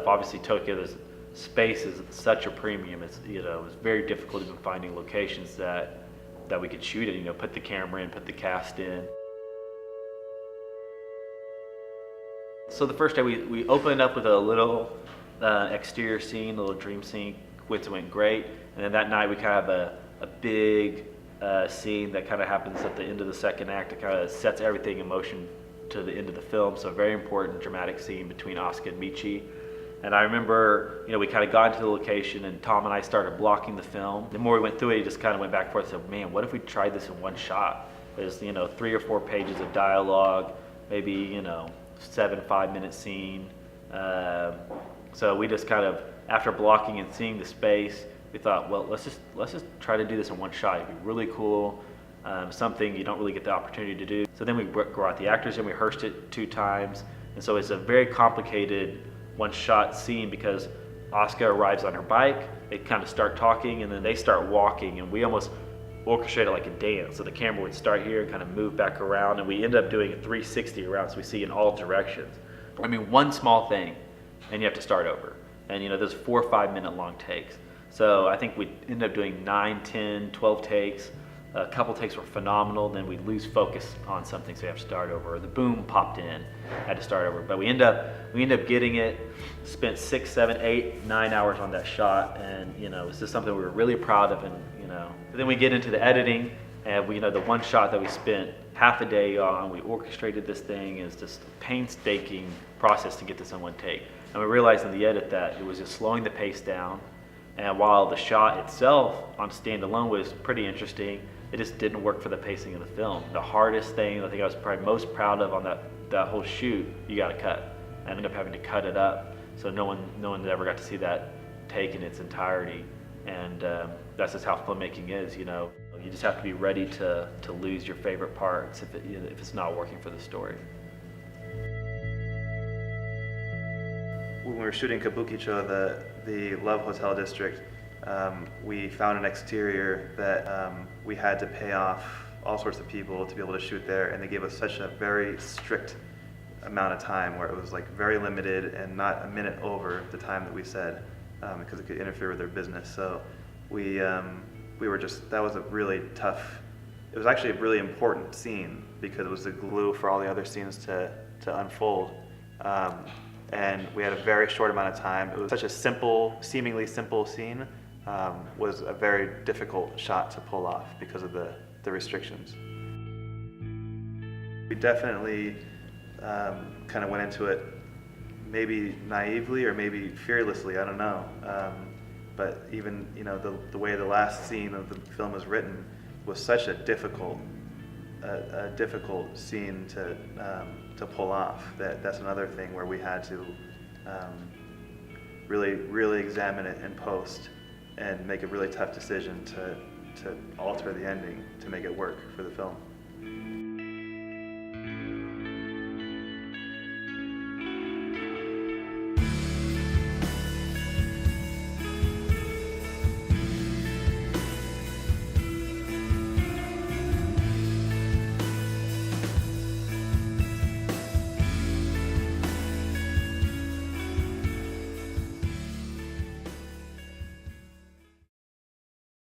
Obviously Tokyo, there's space is such a premium. It's, it was very difficult even finding locations that we could shoot it, put the camera in, put the cast in. So the first day we opened up with a little exterior scene, a little dream scene, which went great. And then that night we kind of have a big scene that kind of happens at the end of the second act. It kind of sets everything in motion to the end of the film. So a very important dramatic scene between Asuka and Michi. And I remember, we kind of got into the location and Tom and I started blocking the film. The more we went through it, he just kind of went back and forth and said, man, what if we tried this in one shot? There's, 3 or 4 pages of dialogue, maybe, 7 5-minute scene. So we just kind of, after blocking and seeing the space, we thought, well, let's just try to do this in one shot. It'd be really cool, something you don't really get the opportunity to do. So then we brought the actors in, we rehearsed it 2 times. And so it's a very complicated one-shot scene because Asuka arrives on her bike, they kind of start talking, and then they start walking, and we almost orchestrated like a dance. So the camera would start here and kind of move back around, and we end up doing a 360 around, so we see in all directions. I mean, one small thing, and you have to start over. And there's 4 or 5 minute long takes. So I think we end up doing 9, 10, 12 takes. A couple takes were phenomenal, then we lose focus on something, so you have to start over. Or the boom popped in, had to start over. But we end up getting it, spent 6, 7, 8, 9 hours on that shot, and it's just something we were really proud of. And but then we get into the editing, and the one shot that we spent half a day on, we orchestrated this thing. Is just a painstaking process to get this in one take. And we realized in the edit that it was just slowing the pace down. And while the shot itself on standalone was pretty interesting, it just didn't work for the pacing of the film. The hardest thing, I think I was probably most proud of on that whole shoot, you got to cut. I ended up having to cut it up, so no one ever got to see that take in its entirety. And that's just how filmmaking is. You just have to be ready to lose your favorite parts if it's not working for the story. When we were shooting Kabukicho, the Love Hotel district, we found an exterior that we had to pay off all sorts of people to be able to shoot there, and they gave us such a very strict amount of time where it was like very limited and not a minute over the time that we said, because it could interfere with their business. So we were just, that was a really tough, it was actually a really important scene because it was the glue for all the other scenes to unfold. And we had a very short amount of time. It was such a simple, seemingly simple scene, was a very difficult shot to pull off because of the restrictions. We definitely kind of went into it maybe naively or maybe fearlessly, I don't know. But even the way the last scene of the film was written was such a difficult scene to pull off. That's another thing where we had to really examine it in post and make a really tough decision to alter the ending to make it work for the film.